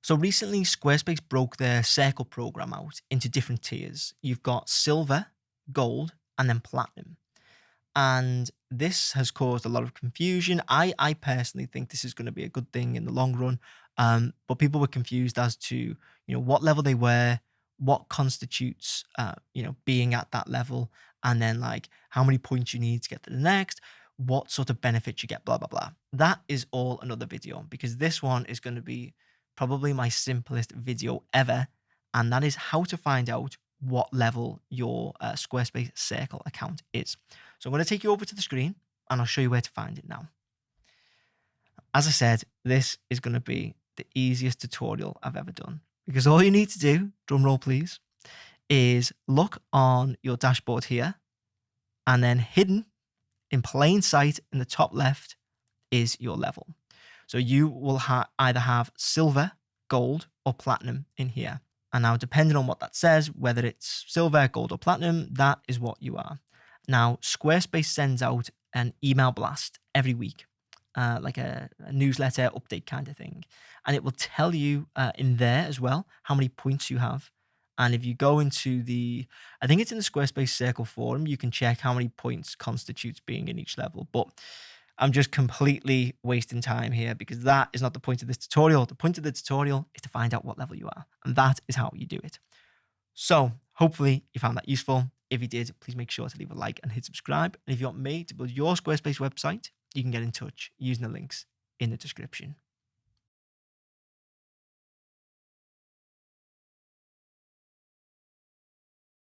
So recently, Squarespace broke their Circle program out into different tiers. You've got silver, gold, and then platinum. And this has caused a lot of confusion. I personally think this is going to be a good thing in the long run. But people were confused as to what level they were, what constitutes being at that level, and then like how many points you need to get to the next, what sort of benefits you get, blah blah blah. That is all another video because this one is going to be probably my simplest video ever, and that is how to find out what level your Squarespace Circle account is. So I'm going to take you over to the screen and I'll show you where to find it now. As I said, this is going to be the easiest tutorial I've ever done because all you need to do, drum roll please, is look on your dashboard here, and then hidden in plain sight in the top left is your level. So you will either have silver, gold, or platinum in here. And now, depending on what that says, whether it's silver, gold, or platinum, that is what you are. Now, Squarespace sends out an email blast every week, like a newsletter update kind of thing. And it will tell you in there as well how many points you have. And if you go into I think it's in the Squarespace Circle forum, you can check how many points constitutes being in each level. But I'm just completely wasting time here because that is not the point of this tutorial. The point of the tutorial is to find out what level you are, and that is how you do it. So hopefully you found that useful. If you did, please make sure to leave a like and hit subscribe. And if you want me to build your Squarespace website, you can get in touch using the links in the description.